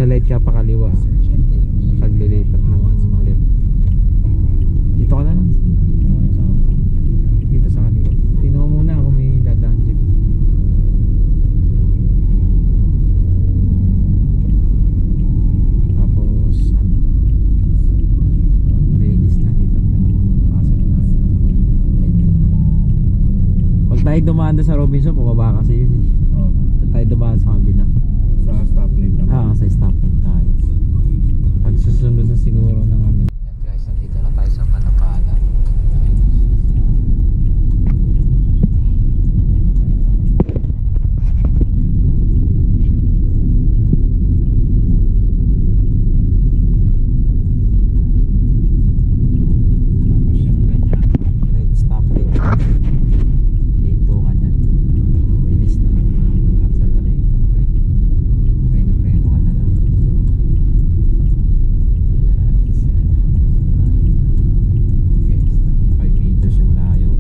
signal light ka pa kaliwa. Paglilipat ng left. Dito ka na lang. Dito sa kaliwa. Tingnan mo muna kung may dadaan jeep. Tapos ano, ladies na lipat ka naman. Pasok na. Pag tayo dumaan sa Robinson, bumaba kasi yun eh. Pag tayo dumaan sa kabila. Sa stoplight naman. Sa stoplight tayo. Pag susunod na siguro ng ano. Yan guys, nandito na tayo sa Panapala. Tapos yung ganyan, red stoplight. Dito ka dyan. Bilis na. Accelerator, brake. Preno ka na lang. Okay, 5 meters yung layo.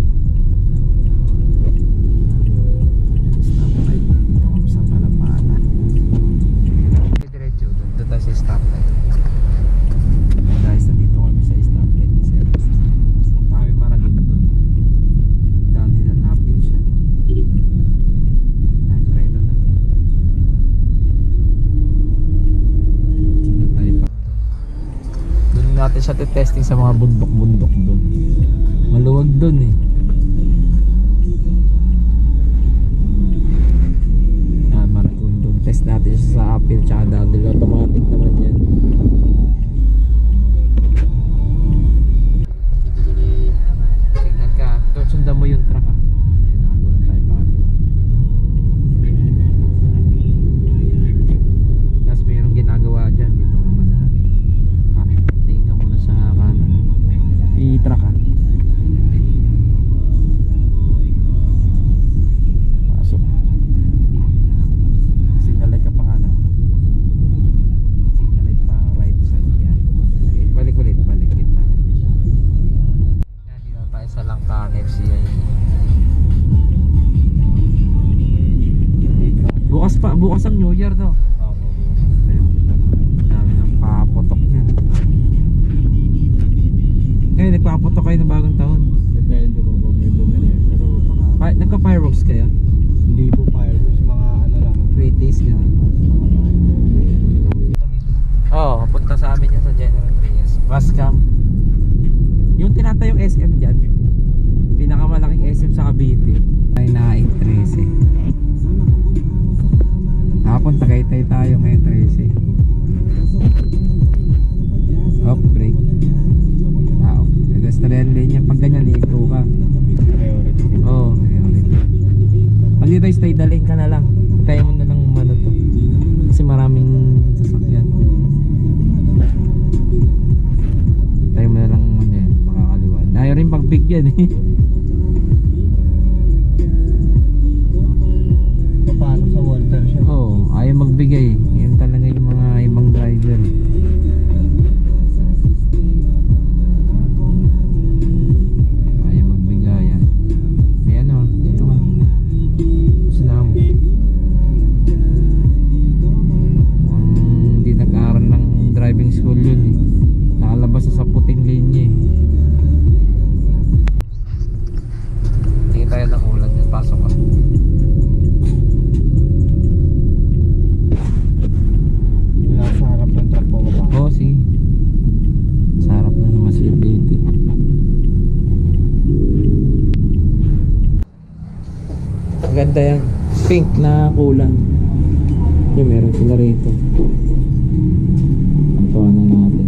Stoplight. Dito kami sa Palapala. Okay, diretso. Doon tayo sa stoplight. Guys, nandito kami sa stoplight. Kung tayo Maragin doon. Dami na napil siya. Preno na. Tingnan tayo pa. Doon natin siya testing sa mga bundok-bundok doon. Maluwag doon eh. Maragin doon. Test natin siya sa uphill tsaka downhill. Automatic naman yan. Tingnan ka. Doon sundan mo yung truck ah. Ayan, nakago na tayo pa kaliwa. Tapos mayroong ginagawa dyan. Dito ka man na. Tingnan muna sa kanan. I-truck ah. Pasok. Signal light ka pa kanan. Signal light pa right side yan. Okay, balik ulit tayo. Yan, dito tayo sa Langkaan FCI. Bukas ang New Year to. Dami ng papotok niyan. Ngayon nagpapotok kayo ng bagong taon. Depende po kung may bumili. Pero baka Nagka-fireworks kaya? hindi po fireworks, mga ano lang. 20s gano'n. Oo, punta sa amin yan sa General Reyes. Bascam. Yung tinatayong SM dyan, pinakamalaking SM sa Cavite ay na 13. Hapon Tagaytay tayo ngayon 13. Up, break. Tao. Pedestrian lane yan. Pag ganyan, liito ka. Priority. Oo, priority. Pag dito stay the lane ka na lang. Kaya mo na lang umano to. Kasi maraming sasakyan. Tayo mo na lang ano yan, makakaliwa. Ayaw rin pagbigyan eh. Paano sa Walter siya? Oo, ayaw magbigay. Yan talaga yung mga ibang driver. Ayaw magbigay yan. May ano, dito ka. Sinama mo. Hindi nag-aaral ng driving school yun eh. Nakalabas na sa puting linya eh. Tingin tayo ng ulan yan. Pasok ka. Wala sa harap ng truck po ba? Oo, sige. Sa harap na naman si Lady. Maganda yan. Pink na kulan. Yung meron sila rito. Antuan na natin.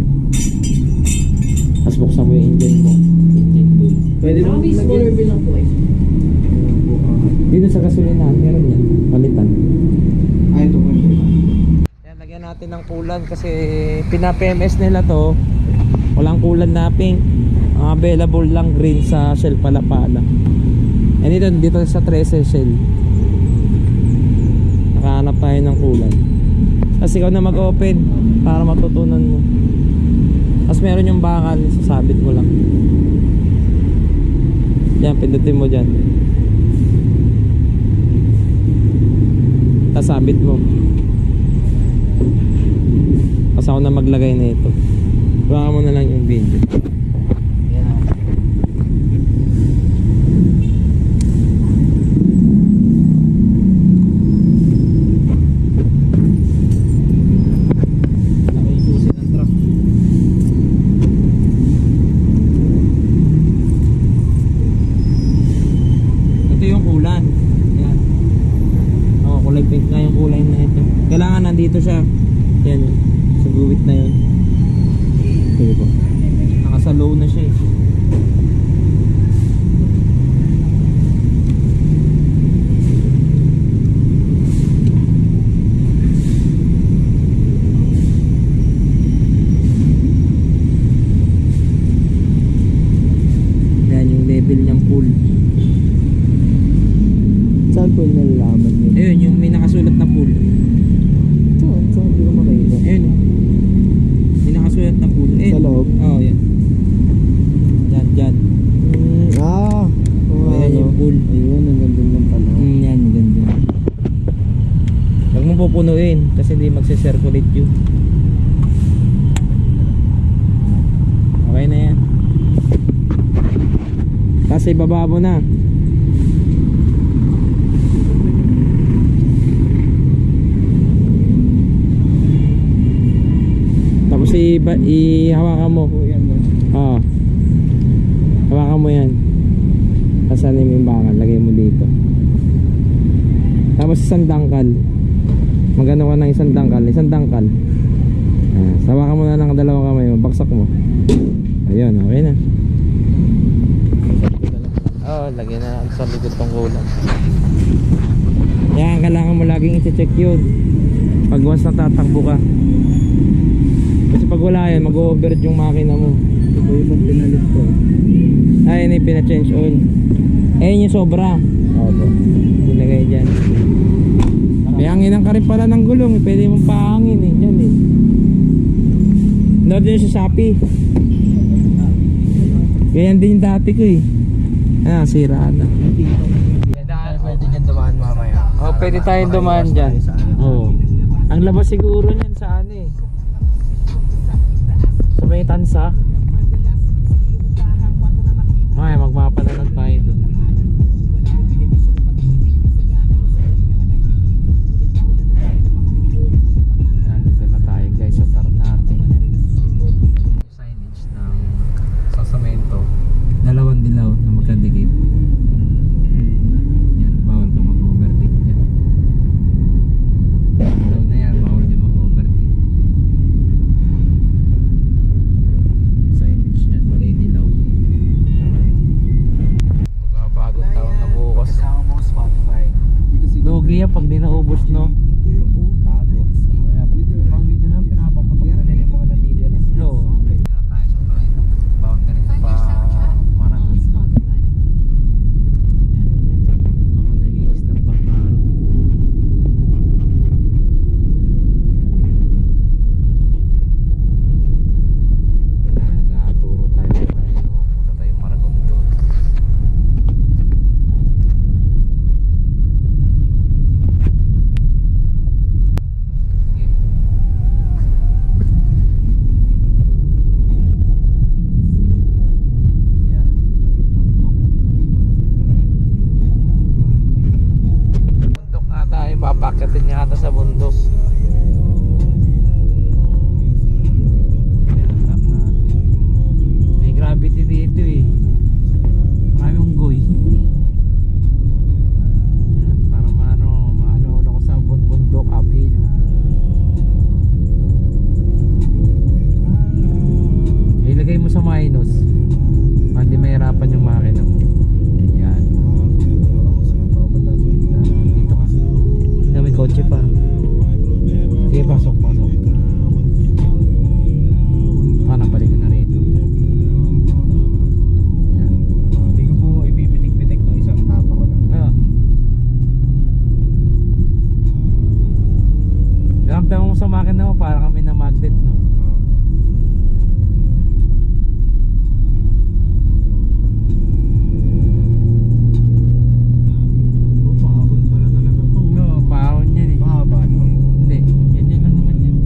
Tapos buksan mo yung engine mo. Engine bill. Pwede mo May smaller bill lang po eh. dito sa gasolinahan, meron yan. Palitan. Ay, ito po siya. Yan, lagyan natin ng kulan kasi pina-PMS nila to. Walang kulan na pink. Available lang green sa Shell Palapala. And dito sa 13 Shell. Nakahanap tayo ng kulan. Tapos ikaw na mag-open para matutunan mo. Tapos meron yung bakal, sasabit mo lang. Yan, pindutin mo dyan. Tapos sabit mo. Tapos ako na maglagay na ito. Baka mo na lang yung video. Yan. Nakayusin ang truck. Ito yung kulan. Yan. Oh, kulay pink na yung kulay na ito. Kailangan nandito siya. Yan. Sa guwit na yun. Sige po. Nakasa low na siya eh. Yan yung level niyang pool. Saan po nalalaman yun? Ayun yung may nakasulat na pool. Saan hindi ko makita? Ayun oh. May nakasulat na pool. Ayun. Sa loob? Oo, yan. Dyan. Ayan yung pool. Ayun, ang ganda ng pala. Yan, maganda. Huwag mo pupunuin kasi hindi magse-circulate yun. Okay na yan. Kasi ibaba mo na. Tapos ihawakan mo. Oo. Hawakan mo yan. Tapos ano yung bakal, lagay mo dito. Tapos isang dangkal. Magano ka ng isang dangkal. Hawakan mo na ng dalawang kamay mo, baksak mo. Ayun, okay na. Oo, lagyan na sa likod tong kulang. Yan, kailangan mo laging i-check yun pag once natatakbo ka. Kasi pag wala yan, mag-overheat yung makina mo. Ito yung pinalit ko. Ay, yun yung pina-change oil. Ayun yung sobra. Opo. Ilagay dyan. May hanginan ka rin pala ng gulong. Pwede mong pahangin eh. Dyan eh. Nood yun sa Shopee. Ganyan din yung dati ko eh. Siraan na. Pwede dyan dumaan mamaya. Oh, pwede tayo dumaan dyan. Oo. Ang labas siguro niyan sa ano eh. Sa may tansa. Ay, magmapanalag tayo doon. Yan, dito na tayo guys sa Ternate. Signage ng sasamento. Dalawang dilaw na magkadikit. Yan, bawal ka mag-overtake dyan. Dilaw na yan, bawal din mag-overtake. Signage niyan, kulay dilaw. Magpapagod taon na bukas. Kasama mo Spotify. Lugi yan pag di naubos, no? Tago. Kaya pang video na pinapapatok na nila yung mga natitira. No. Tayo sa Toledo. Boundary pa Marami. Mga nag-iis ng Bacaro. Nag-aaturo tayo sa Toledo. Punta tayo Maragondon. Yan. Bundok nga tayo. Papakyatin niya ata sa bundok. Yan, tap natin. May gravity dito eh. Maraming unggoy. Yan, para maano ako sa bundok uphill. Ilagay mo sa minus. Hindi mahirapan yung makina mo. Yan. Dito ka. May kotse pa. Sige, pasok. Nabalik ka na rito. Yan. Hindi ko po ibibitik-bitik ng isang tapa ko lang. Ramdam mo sa makina mo para kami na magnet, no? Pahapon pala talaga po. No, pahon yan eh. Mahaba no? Hindi, ganyan lang naman yan.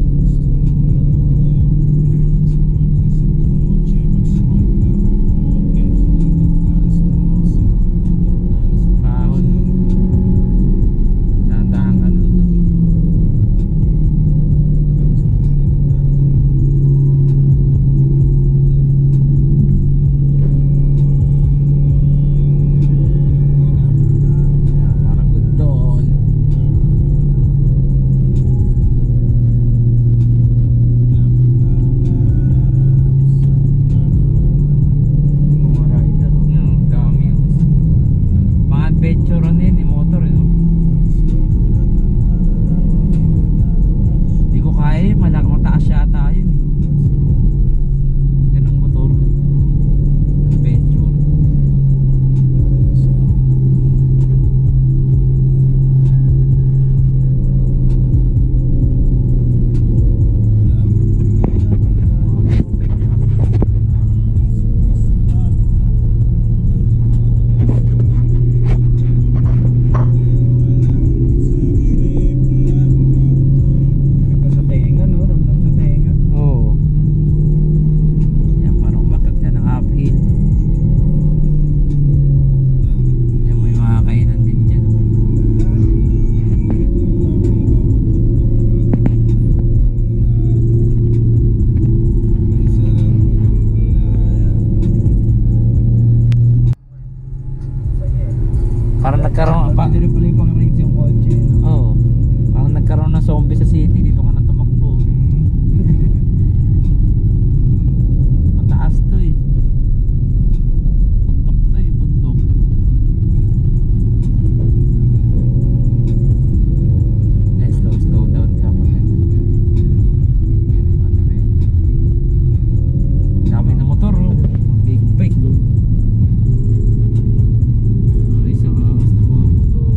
adventure ano yun, yung motor no? Hindi ko kaya, mataas yata yun ganong motor adventure. Sa tenga, no? Ramdam sa tenga. Oo. Yan, parang bakit ka ng uphill. Yan, may mga kainan din dyan. Parang nagkaroon pa. Pwede rin pala yung pang-race yung kotse. No? Oo. Parang nagkaroon ng zombie sa city. Dito ka na tumakbo. Mataas to eh. Bundok to eh. Bundok. Let's slow down ka pa ganyan. Yan ay matabi. Dami na motor oh. Big bike oh. Ay, sa angas ng mga motor.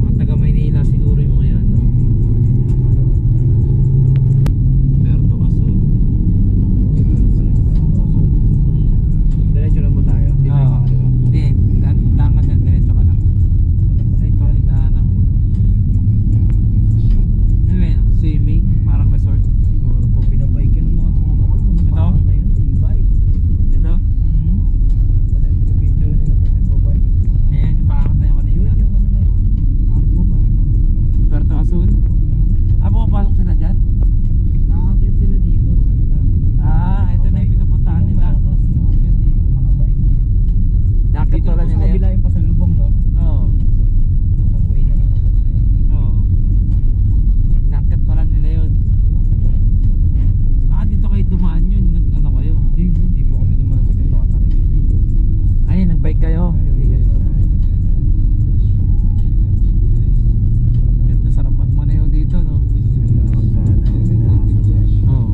Mga taga Maynila siguro yung mga yan no? Puerto Asul. Diretso lang po tayo. Dito Oo. yung kakaliwa. Hindi, tangan yan, diretso ka lang. Dito ulit daanan mo. Ano ba yan? Swimming? Parang resort? Siguro po pinabike yun ng mga tropa ko. Ito? Na yun, e-bike. Dito? Pala yung picture nila po nagpo-bike. Ayan, yung pakakot na yung kanina. Yun yung ano na yun. Argo ba? Puerto Asul? Ah, pumapasok sila dyan? Nakakakit sila dito talaga. Ah, ito na yung pinupuntahan nila. Nakakakit dito na nakabike. Nakakit Dito pala po sa nila yun. kabila yung pasalubong, no? Oo. Isang way na ng motor na yun. Oo. Nakakit pala nila yun. Baka dito kayo dumaan yun. Ano kayo? Hindi po kami dumaan sa ganito katarik. Ay, nagbike kayo. Ganda sarap magmaneho dito, no? Oo.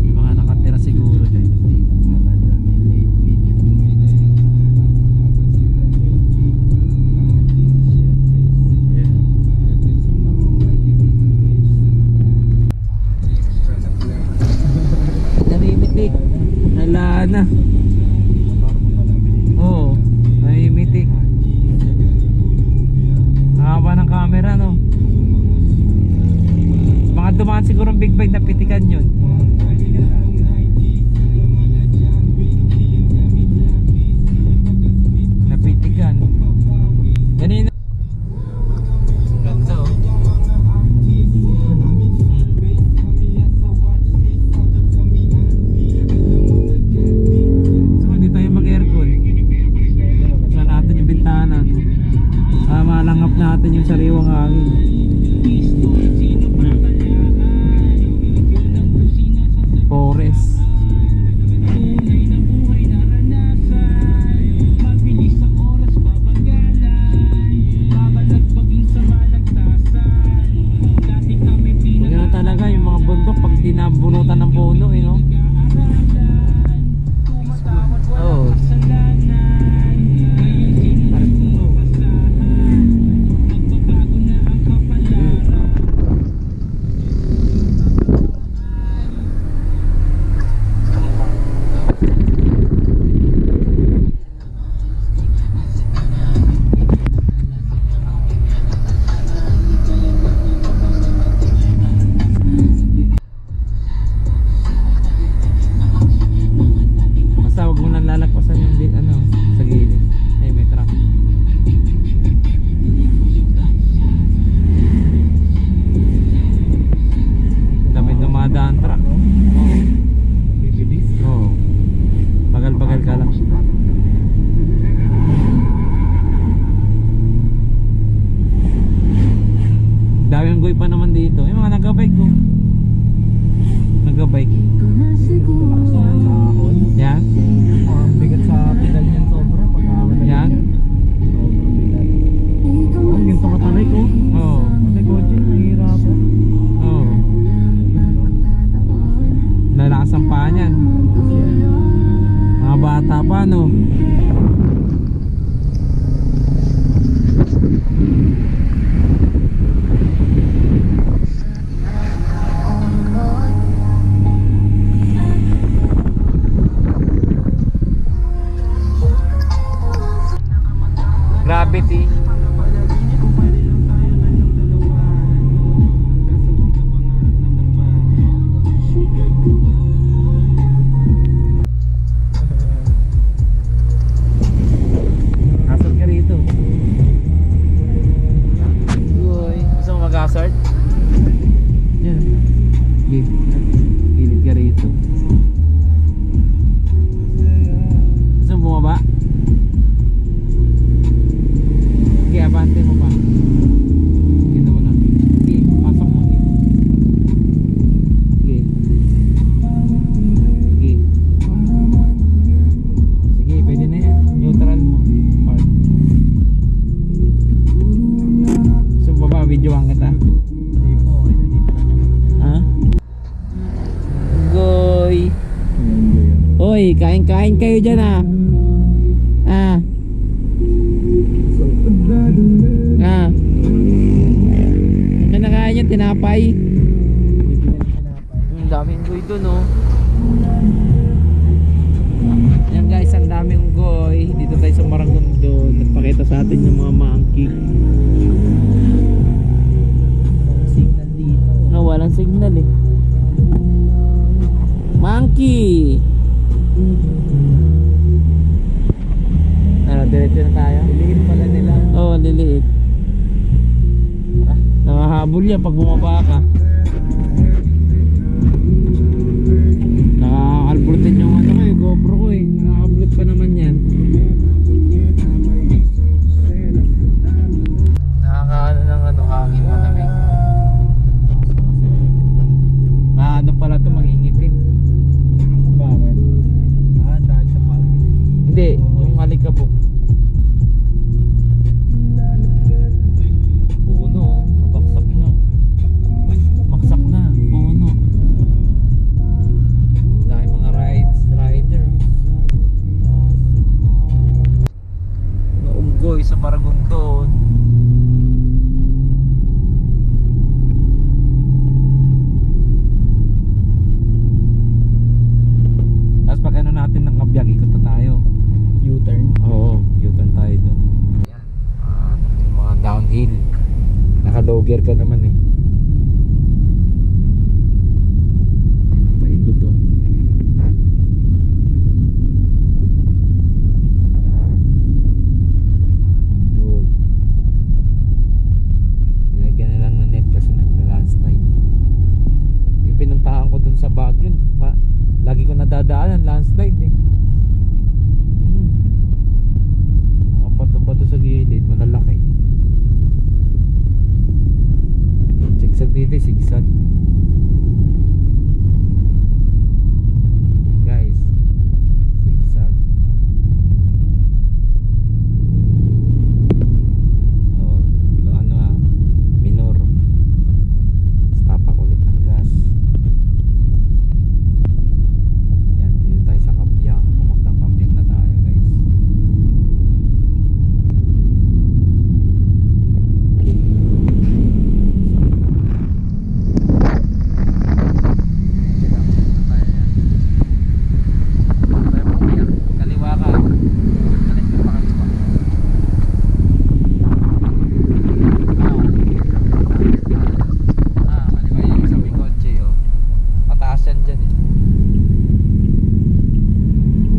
May mga nakatira siguro dyan. Namimitik. Wala na. Oo. Namimitik. Haba ng camera, no? Mga dumaan siguro big bike na pitikan yun. Napitikan. Ganina. Ganda, oh. So, hindi tayo mag-aircon. Saan natin yung bintana, no? Malangap natin yung sariwang hangin. Forest. Maganda talaga yung mga bundok pag di nabunutan ng puno, eh, no? Oh. paano? Gravity. Asal ka rito. Uy, gusto mo mag-hazard? Yan. Gilid ka rito. Gusto mo bumaba? Sige, abante mo pa. Dito mo na. Sige, pasok mo. Sige. Sige. Sige, pwede na yan. Neutral mo. Park. So, baba, videoan kita. Hindi po, okay na dito na naman. Ha? Goy. Oy, kain-kain kayo dyan ah. Ah. Ah. Ano nakain yung tinapay? Ang daming goy dun oh. Yan guys, ang daming goy. Dito tayo sa Maragondon. Nagpakita sa atin yung mga monkey. Signal dito. No, walang signal eh. Monkey! Ano, diretso na tayo? Liliit pala nila. Oo, oh, liliit. Nakahabol yan pag bumaba ka. Nakakalbulutin yung ano ko, yung GoPro ko eh. Nakakabulut pa naman yan. Nakakaano ng ano, hangin malamig. Ano pala ito, mangingitim. Bakit? Ah, dahil sa pagod. Hindi, yung alikabok. Puno, mabaksak na. Maksak na, puno. Dahil mga rider. Naunggoy sa Maragondon. Tapos pag ano natin ng kabyak, ikot na tayo. U-turn. Oo, U-turn tayo dun. Yan, yung mga downhill. Naka-low gear ka naman eh. Paikot to. Good. Nilagyan na lang ng net kasi nagla-landslide. Yung pinuntahan ko dun sa Baguio, lagi ko nadadaanan landslide eh. Mga bato-bato sa gilid, malalaki. Sigsag dito, sigsag. Guys, sigsag. Oh, ano minor. Stop ako ulit ng gas. Yan, dito tayo sa Kabyang. Papuntang Kabyang na tayo guys. Kaliwa ka. Kalit ka pa kaliwa. Kaliwa yung sa may kotse oh. Pataas yan dyan eh.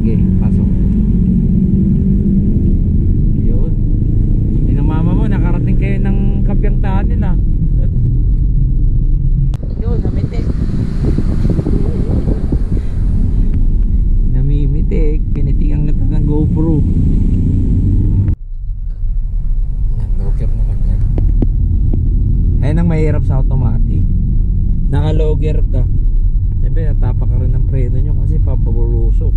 Sige, pasok. Yun. Yun ang mama mo, nakarating kayo ng Kabyang Tunnel ah. Yun, namitik. Namimitik, pinitikan kita ng GoPro. Yan, locker naman yan. Ayun ang mahirap sa automatic. Naka-locker ka. Siyempre, natapa ka rin ng preno nyo kasi papabulusok.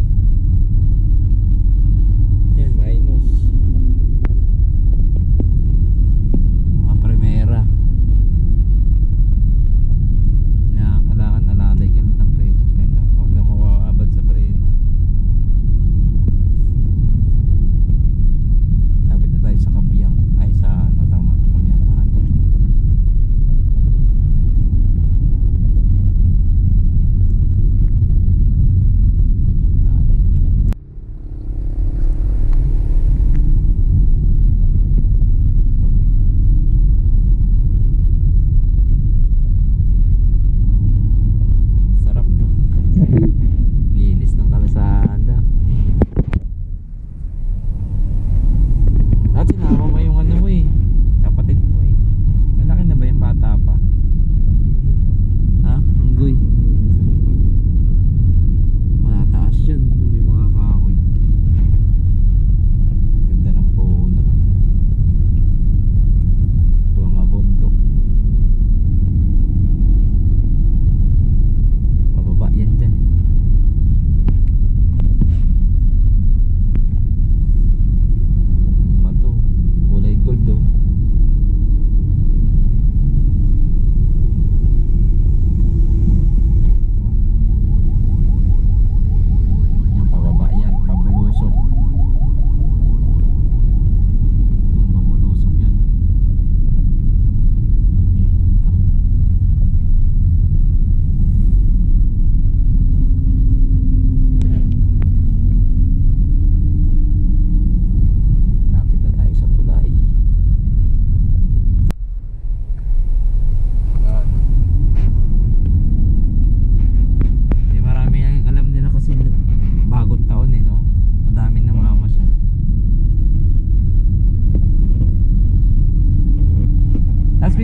Yan, minus. Mga primera. Nakakalakan, alalay ka na ng preno. Huwag ka mawawabad sa preno.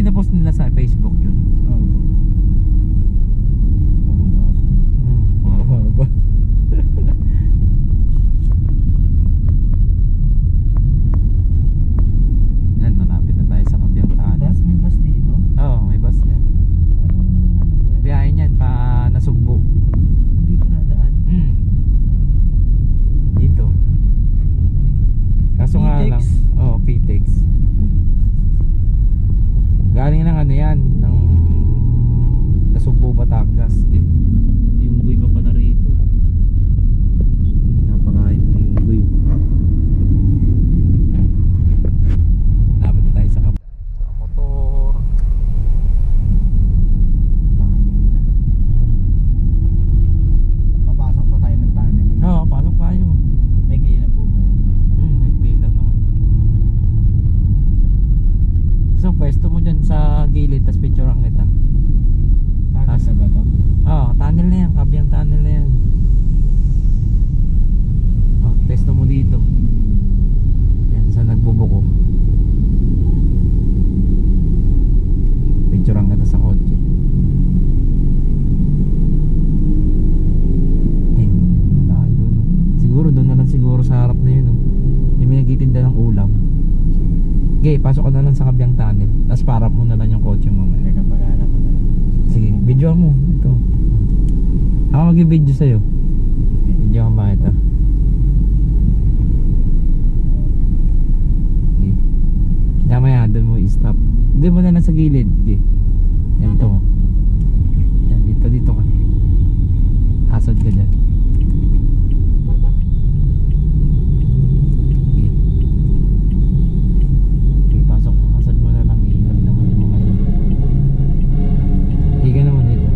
Actually, na-post nila sa Facebook yun. Oo. Mahaba. Yan, malapit na tayo sa Kabyang Tanan. Tapos may bus dito. Oo, may bus yan. Biyahe niyan pa Nasugbo. Dito nadaan. Dito. Kaso nga lang, PTEX? PTEX. Galing ng ano yan, ng Nasugbo, Batangas. Yung guy pa pala rito. Napakain ng Unggoy. Lapit na tayo sa motor. Papasok pa tayo ng tunnel. Oo, pasok tayo. May kaya na po ba yan? May play lang naman. So, pwesto mo dyan sa gilid, tas picturean kita. Takas na ba to? Oo, tunnel na yan, Kabyang tunnel na yan. Pwesto mo dito. Yan, sa nagbubuko. Picturean kita sa kotse. Layo, no? Siguro doon na lang siguro sa harap na yun, no? Yung may nagtitinda ng ulam. Okay, pasok ka na lang sa Kabyang tunnel. Tapos parap mo na lang yung kotse mo mamaya. Teka, pag-aala ko na lang. Sige, video mo. Ito. Ako mag-video sa'yo. Video ka ba ito? Okay. Damaya, doon mo i-stop. Doon mo na lang sa gilid. Okay. Yan to. Yan, dito ka. Hasod ka dyan. Okay, pasok mo. Hasod mo na lang. Iilag naman mo ngayon. Hindi ka naman dito.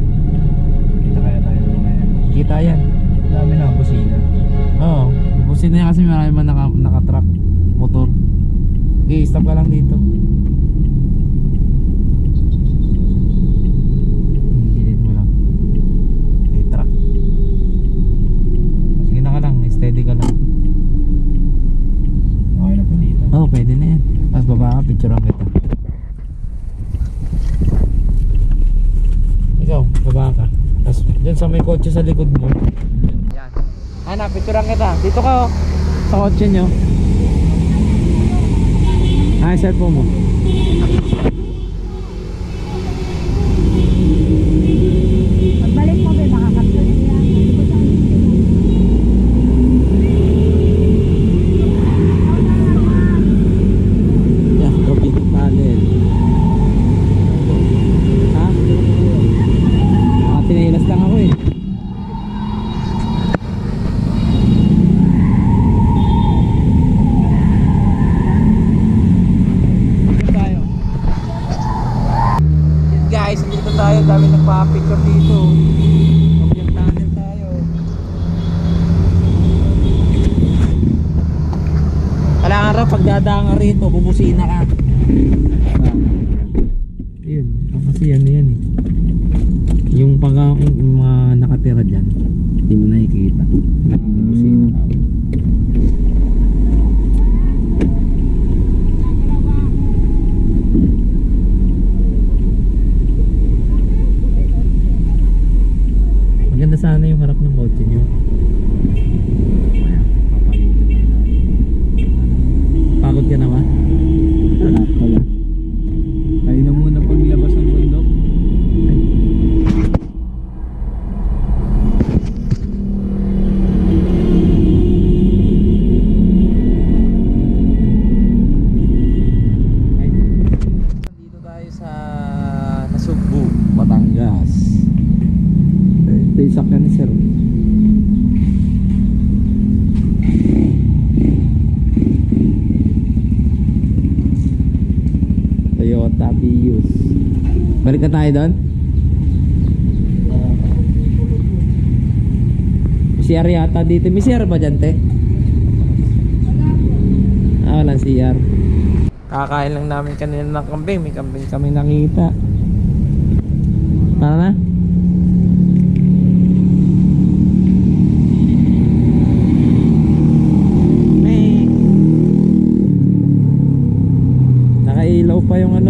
Kita kaya tayo ngayon. Kita yan. Dami na ang busina. Oo. Busin na yan kasi marami man naka-truck. Motor. Okay, stop ka lang dito. Gilid mo lang. Okay, truck. Sige na ka lang. Steady ka lang. Okay na po dito. Oo, pwede na yan. Tapos baba ka, picturean kita. Ikaw, baba ka. Tapos dyan sa may kotse sa likod mo. Yan. Ana, picturean kita. Dito ka, oh. Sa kotse nyo. Cellphone mo. Pagbalik mo, be, makakapyo na yan. Yeah, copy the panel. Ha? Tinilas lang ako eh. Guys, dito tayo, dami nagpa-picture dito. Kabyang tunnel tayo. Kailangan raw pagdadaan ka rito, bubusina ka. Yun, kasi yan eh. Yung mga nakatira dyan, hindi mo nakikita. Bubusina ka. Maganda sana yung harap ng kotse nyo. Pagod ka na ba? Wala pala. Tayo na muna paglabas ng bundok. Dito tayo sa Nasugbo, Batangas. Ito yung sakyan ni sir. Toyota Vios. Balik na tayo doon? CR yata dito. May CR ba dyan, te? Walang CR. Kakain lang namin kanina ng kambing. May kambing kami nakita. Tara na? Nakailaw pa yung ano